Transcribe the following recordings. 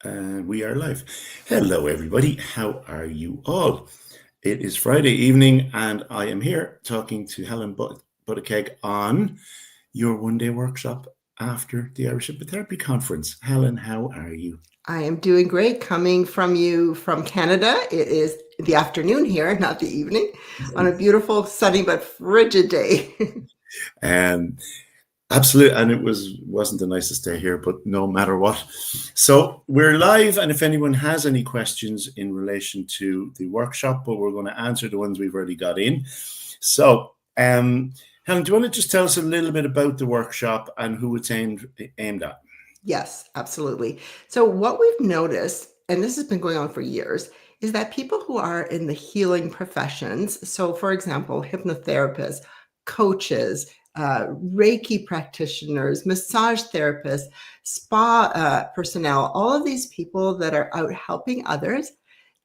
And we are live. Hello, everybody. How are you all? It is Friday evening, and I am here talking to Helen Buttigieg on your one-day workshop after the Irish Hypnotherapy Conference. Helen, how are you? I am doing great. Coming from you from Canada. It is the afternoon here, not the evening, on a beautiful, sunny but frigid day. Um, Absolutely, and wasn't the nicest day here, but no matter what. So we're live, and if anyone has any questions in relation to the workshop, but we're going to answer the ones we've already got in. So, Helen, do you want to just tell us a little bit about the workshop and who it's aimed at? Yes, absolutely. So what we've noticed, and this has been going on for years, is that people who are in the healing professions, so for example, hypnotherapists, coaches, Reiki practitioners, massage therapists, spa personnel, all of these people that are out helping others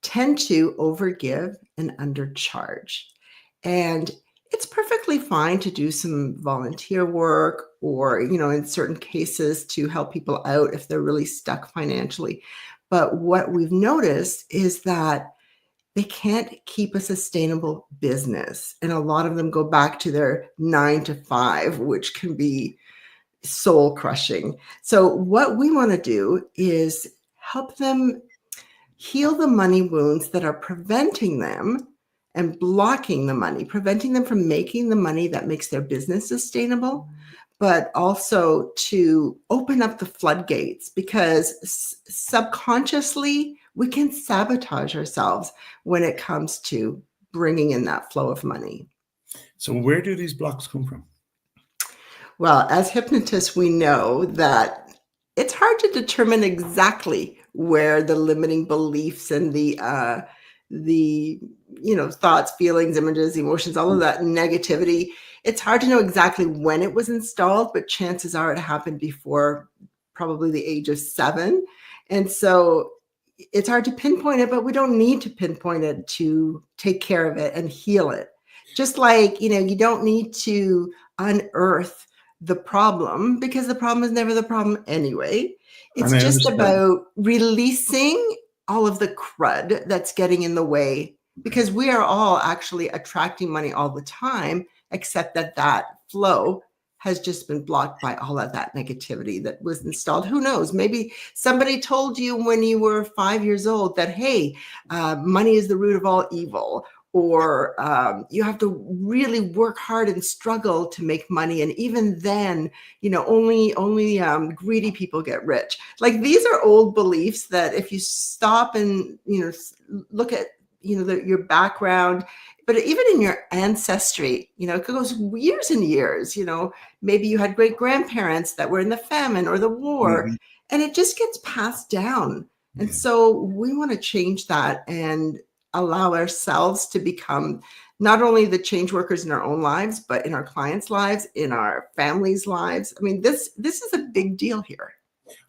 tend to overgive and undercharge. And it's perfectly fine to do some volunteer work or, in certain cases to help people out if they're really stuck financially. But what we've noticed is that they can't keep a sustainable business. And a lot of them go back to their 9 to 5, which can be soul crushing. So what we want to do is help them heal the money wounds that are preventing them and blocking the money, preventing them from making the money that makes their business sustainable, but also to open up the floodgates, because subconsciously we can sabotage ourselves when it comes to bringing in that flow of money. So where do these blocks come from? Well, as hypnotists, we know that it's hard to determine exactly where the limiting beliefs and the thoughts, feelings, images, emotions, all of that negativity, it's hard to know exactly when it was installed, but chances are it happened before probably the age of 7. And so it's hard to pinpoint it, but we don't need to pinpoint it to take care of it and heal it. Just like, you don't need to unearth the problem, because the problem is never the problem anyway. It's just about releasing all of the crud that's getting in the way, because we are all actually attracting money all the time, except that flow has just been blocked by all of that negativity that was installed. Who knows? Maybe somebody told you when you were 5 years old that, hey, money is the root of all evil, or you have to really work hard and struggle to make money. And even then, only greedy people get rich. Like, these are old beliefs that if you stop and, look at, your background, but even in your ancestry, it goes years and years, maybe you had great grandparents that were in the famine or the war, and it just gets passed down. And so we want to change that and allow ourselves to become not only the change workers in our own lives, but in our clients' lives, in our families' lives. I mean, this is a big deal here.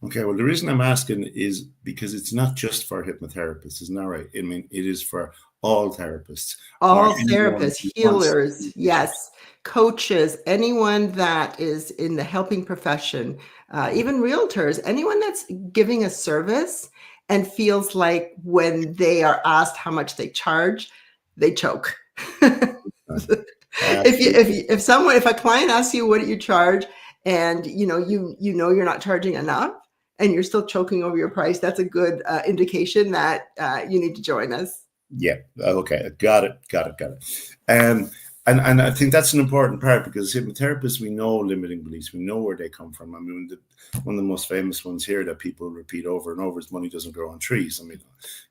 Okay, well, the reason I'm asking is because it's not just for hypnotherapists, isn't that right? I mean, it is for all therapists. All therapists, healers, yes, coaches, anyone that is in the helping profession, even realtors, anyone that's giving a service and feels like when they are asked how much they charge, they choke. If a client asks you what do you charge, and you're not charging enough and you're still choking over your price, that's a good indication that you need to join us. Yeah. Okay. Got it. And I think that's an important part, because hypnotherapists, we know limiting beliefs, we know where they come from. I mean, one of the most famous ones here that people repeat over and over is money doesn't grow on trees. I mean,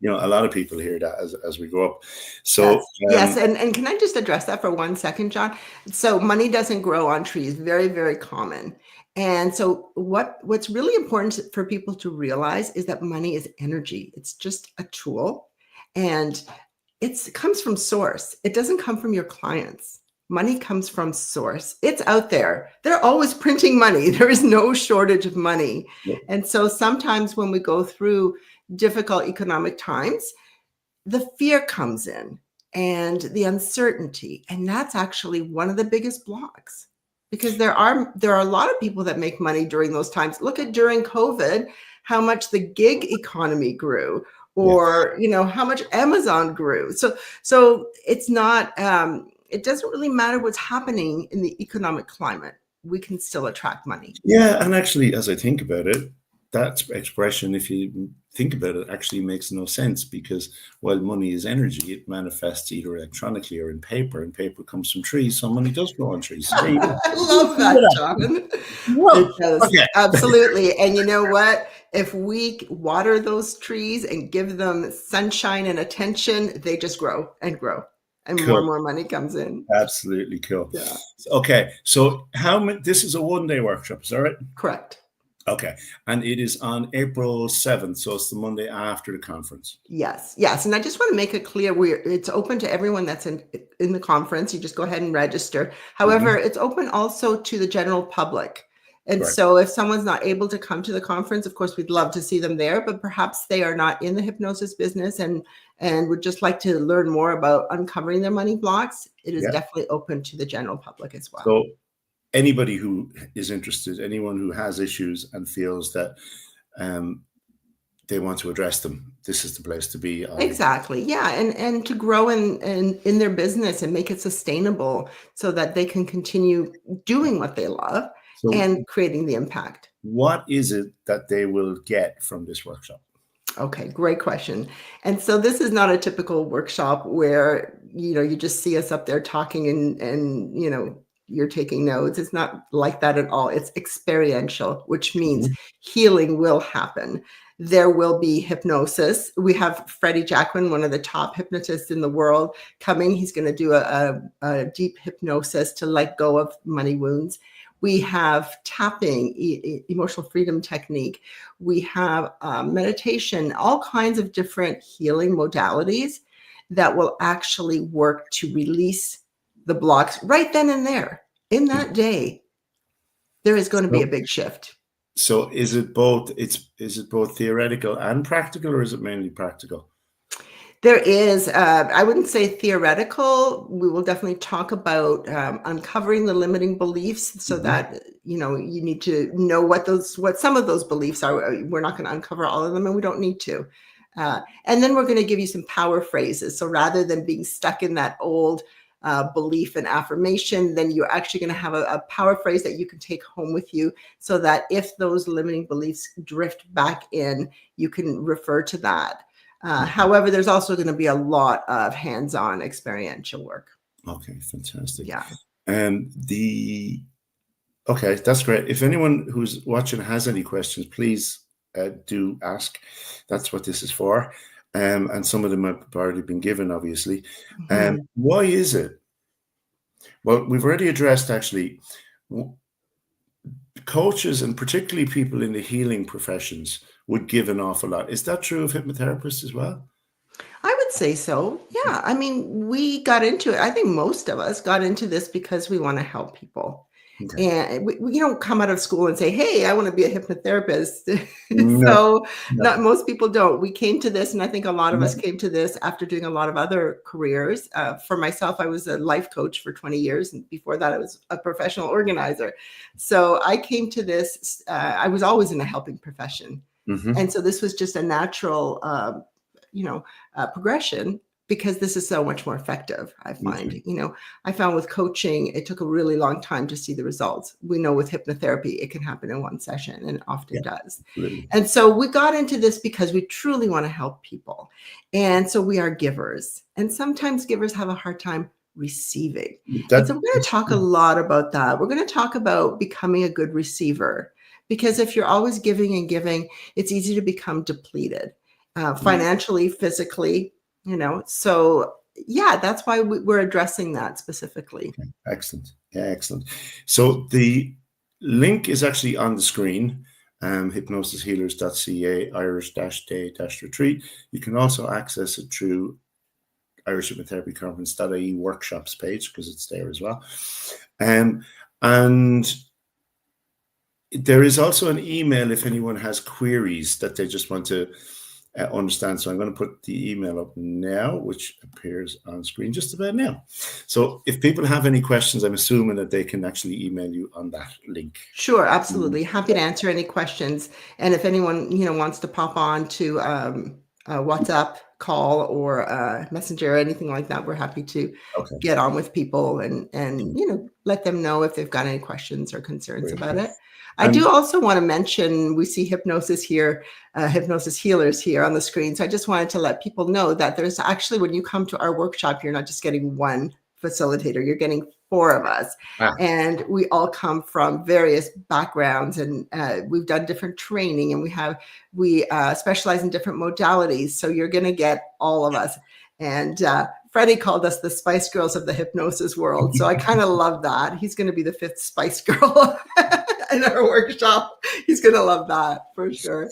a lot of people hear that as we grow up. So yes. And can I just address that for 1 second, John? So money doesn't grow on trees, very, very common. And so what's really important for people to realize is that money is energy. It's just a tool. And it comes from source. It doesn't come from your clients. Money comes from source. It's out there. They're always printing money. There is no shortage of money. Yeah. And so sometimes when we go through difficult economic times, the fear comes in and the uncertainty. And that's actually one of the biggest blocks, because there are a lot of people that make money during those times. Look at during COVID, how much the gig economy grew, or how much Amazon grew. So it's not, it doesn't really matter what's happening in the economic climate. We can still attract money. Yeah, and actually, as I think about it, that expression, if you think about it, actually makes no sense, because while money is energy, it manifests either electronically or in paper, and paper comes from trees, so money does grow on trees. So there you go. I love that, John. Well, It does. okay. Absolutely. And you know what? If we water those trees and give them sunshine and attention, they just grow and grow. And more Cool. and more money comes in. Absolutely cool. Yeah. Okay, so this is a one-day workshop, is that right? Correct. Okay, and it is on April 7th, so it's the Monday after the conference. Yes. And I just want to make it clear, it's open to everyone that's in the conference. You just go ahead and register. However, it's open also to the general public. And Right. so if someone's not able to come to the conference, of course, we'd love to see them there, but perhaps they are not in the hypnosis business and would just like to learn more about uncovering their money blocks. It is definitely open to the general public as well. So anybody who is interested, anyone who has issues and feels that they want to address them, this is the place to be. Exactly. Yeah. And to grow in their business and make it sustainable so that they can continue doing what they love and creating the impact. What is it that they will get from this workshop? Okay, great question. And so this is not a typical workshop where, you just see us up there talking and you're taking notes. It's not like that at all. It's experiential, which means healing will happen. There will be hypnosis. We have Freddie Jacquin, one of the top hypnotists in the world, coming. He's going to do a deep hypnosis to let go of money wounds. We have tapping, emotional freedom technique. We have meditation, all kinds of different healing modalities that will actually work to release the blocks right then and there. In that day, there is going to be a big shift. So is it both? Is it both theoretical and practical, or is it mainly practical? There is, I wouldn't say theoretical. We will definitely talk about uncovering the limiting beliefs so that, you need to know what some of those beliefs are. We're not going to uncover all of them, and we don't need to. And then we're going to give you some power phrases. So rather than being stuck in that old belief and affirmation, then you're actually going to have a power phrase that you can take home with you so that if those limiting beliefs drift back in, you can refer to that. However, there's also going to be a lot of hands-on experiential work. Okay, fantastic. Yeah. Okay, that's great. If anyone who's watching has any questions, please do ask. That's what this is for. And some of them have already been given, obviously. Why is it? Well, we've already addressed, actually, coaches and particularly people in the healing professions would give an awful lot. Is that true of hypnotherapists as well? I would say so. Yeah. I mean, we got into it. I think most of us got into this because we want to help people. Okay. And we don't come out of school and say, hey, I want to be a hypnotherapist. No. Not most people don't. We came to this, and I think a lot of us came to this after doing a lot of other careers. For myself, I was a life coach for 20 years. And before that, I was a professional organizer. So I came to this, I was always in a helping profession. And so this was just a natural, progression, because this is so much more effective, I find. I found with coaching, it took a really long time to see the results. We know with hypnotherapy, it can happen in one session, and it often does. Really. And so we got into this because we truly want to help people. And so we are givers. And sometimes givers have a hard time receiving. And so we're going to talk a lot about that. We're going to talk about becoming a good receiver, because if you're always giving and giving, it's easy to become depleted, financially, physically. So yeah, that's why we're addressing that specifically. Okay. Excellent. Yeah, excellent. So the link is actually on the screen, hypnosishealers.ca, Irish-day-retreat. You can also access it through Irish Hypnotherapy Conference.ie workshops page, because it's there as well. And there is also an email if anyone has queries that they just want to understand. So I'm going to put the email up now, which appears on screen just about now. So if people have any questions, I'm assuming that they can actually email you on that link. Sure, absolutely. Happy to answer any questions. And if anyone, wants to pop on to a WhatsApp call or Messenger or anything like that, we're happy to get on with people and let them know if they've got any questions or concerns about it. I do also want to mention, we see Hypnosis here, Hypnosis Healers here on the screen. So I just wanted to let people know that there's actually, when you come to our workshop, you're not just getting one facilitator, you're getting 4 of us. And we all come from various backgrounds, and we've done different training, and we specialize in different modalities. So you're going to get all of us. And Freddie called us the Spice Girls of the hypnosis world. So I kind of love that. He's going to be the 5th Spice Girl in our workshop. He's going to love that for sure.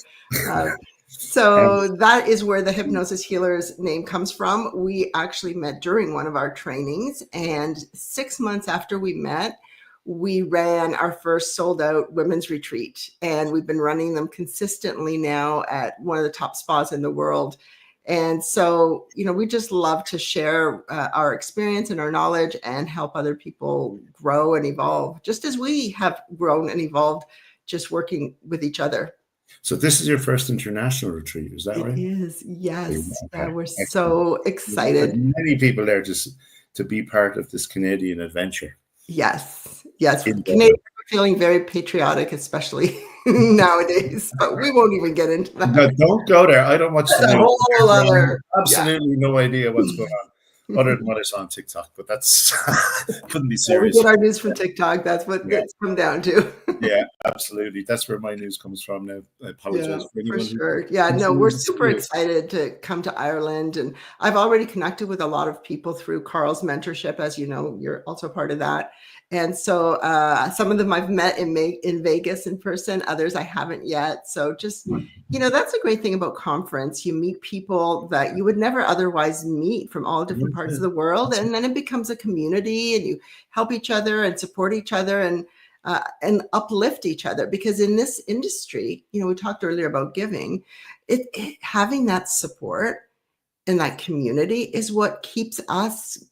So that is where the Hypnosis Healers name comes from. We actually met during one of our trainings, and 6 months after we met, we ran our first sold out women's retreat, and we've been running them consistently now at one of the top spas in the world. And so, we just love to share our experience and our knowledge and help other people grow and evolve, just as we have grown and evolved just working with each other. So this is your first international retreat, is that right? It is, yes. Okay. We're so excited. There's many people there just to be part of this Canadian adventure. Yes. Canadians are feeling very patriotic, especially nowadays, but we won't even get into that. No, don't go there. I don't watch the news. A whole other, absolutely no idea what's going on, other than what I saw on TikTok, but that's couldn't be serious. We get our news from TikTok. That's what it's come down to. Yeah, absolutely. That's where my news comes from now. I apologize for anyone. For sure. Yeah, no, we're super excited to come to Ireland. And I've already connected with a lot of people through Carl's mentorship. As you know, you're also part of that. And so some of them I've met in Vegas in person, others I haven't yet. So just, that's a great thing about conference. You meet people that you would never otherwise meet from all different parts of the world. And then it becomes a community, and you help each other and support each other and uplift each other. Because in this industry, we talked earlier about giving, having that support and that community is what keeps us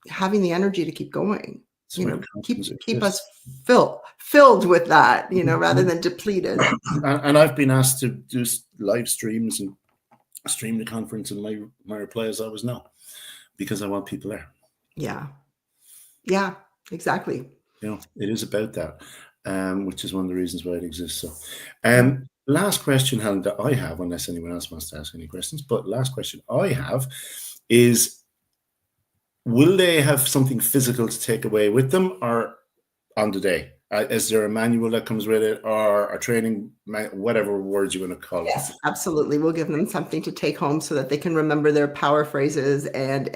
having the energy to keep going. Keep us filled with that, rather than depleted. And I've been asked to do live streams and stream the conference, and my reply is always no, because I want people there. Yeah, exactly. It is about that, which is one of the reasons why it exists. So, last question, Helen, that I have, unless anyone else wants to ask any questions, but last question I have is, will they have something physical to take away with them or on the day? Is there a manual that comes with it, or a training, whatever words you want to call it? Yes, absolutely. We'll give them something to take home so that they can remember their power phrases, and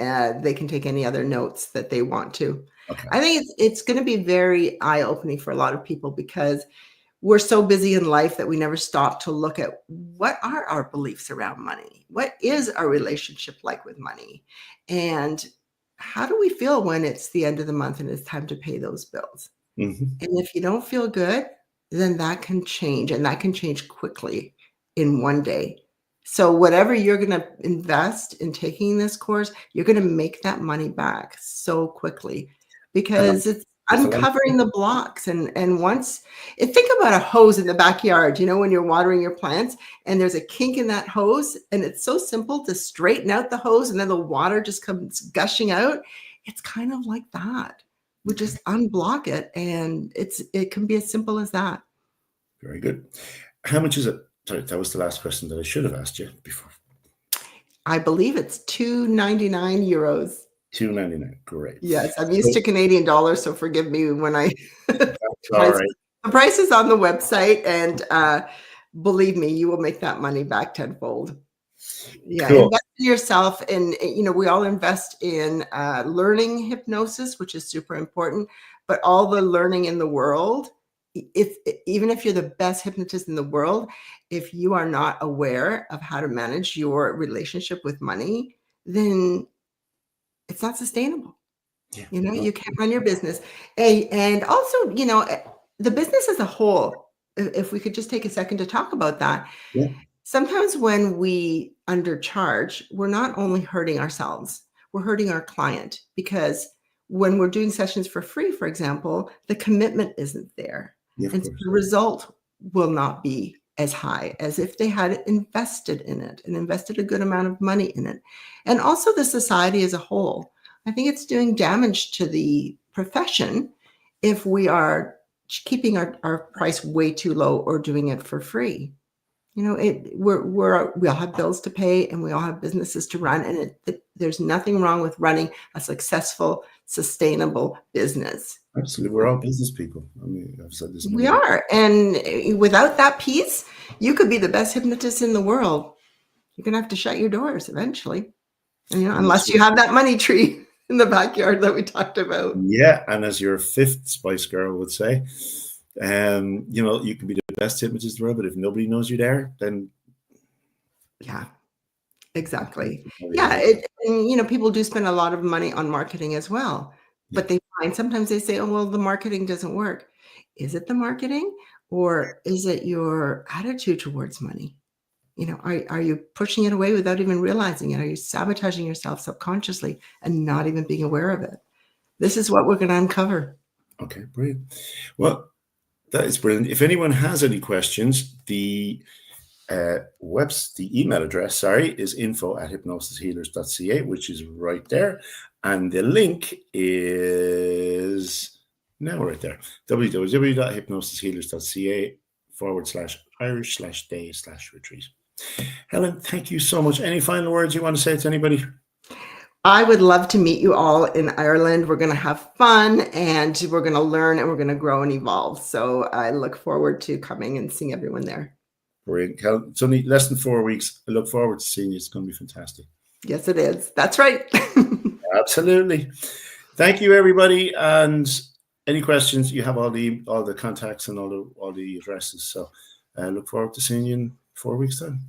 they can take any other notes that they want to. Okay. I think it's going to be very eye-opening for a lot of people, because we're so busy in life that we never stop to look at what are our beliefs around money? What is our relationship like with money? And how do we feel when it's the end of the month and it's time to pay those bills? Mm-hmm. And if you don't feel good, then that can change, and that can change quickly in one day. So whatever you're going to invest in taking this course, you're going to make that money back so quickly, because it's uncovering the blocks. And once, think about a hose in the backyard, when you're watering your plants and there's a kink in that hose, and it's so simple to straighten out the hose and then the water just comes gushing out. It's kind of like that. We just unblock it, and it can be as simple as that. Very good. How much is it? Sorry, that was the last question that I should have asked you before. I believe it's €299. $299, great. Yes, I'm used to Canadian dollars, so forgive me when I. All right. The price is on the website, and believe me, you will make that money back tenfold. Yeah, cool. Invest in yourself, and we all invest in learning hypnosis, which is super important. But all the learning in the world, even if you're the best hypnotist in the world, if you are not aware of how to manage your relationship with money, then it's not sustainable. Yeah. You can't run your business. And also, the business as a whole, if we could just take a second to talk about that. Yeah. Sometimes when we undercharge, we're not only hurting ourselves, we're hurting our client, because when we're doing sessions for free, for example, the commitment isn't there. Yeah, of And so course. the result will not be as high as if they had invested in it and invested a good amount of money in it. And also the society as a whole. I think it's doing damage to the profession if we are keeping our price way too low or doing it for free. You know, we all have bills to pay and we all have businesses to run, and there's nothing wrong with running a successful, sustainable business. Absolutely. We're all business people. I mean, I've said this. We are. And without that piece, you could be the best hypnotist in the world. You're going to have to shut your doors eventually, unless you have that money tree in the backyard that we talked about. Yeah. And as your fifth Spice Girl would say, you can be the best hypnotist in the world, but if nobody knows you're there, then. Yeah, exactly. Yeah. And people do spend a lot of money on marketing as well, but sometimes they say, oh, well, the marketing doesn't work. Is it the marketing, or is it your attitude towards money? Are you pushing it away without even realizing it? Are you sabotaging yourself subconsciously and not even being aware of it? This is what we're going to uncover. Okay, brilliant. Well, that is brilliant. If anyone has any questions, the email address, is info@hypnosishealers.ca, which is right there. And the link is now right there, www.hypnosishealers.ca/Irish/day/retreat. Helen, thank you so much. Any final words you want to say to anybody? I would love to meet you all in Ireland. We're going to have fun, and we're going to learn, and we're going to grow and evolve. So I look forward to coming and seeing everyone there. Brilliant. It's only less than 4 weeks. I look forward to seeing you. It's going to be fantastic. Yes, it is. That's right. Absolutely. Thank you, everybody. And any questions, you have all the contacts and all the addresses. So I look forward to seeing you in 4 weeks' time.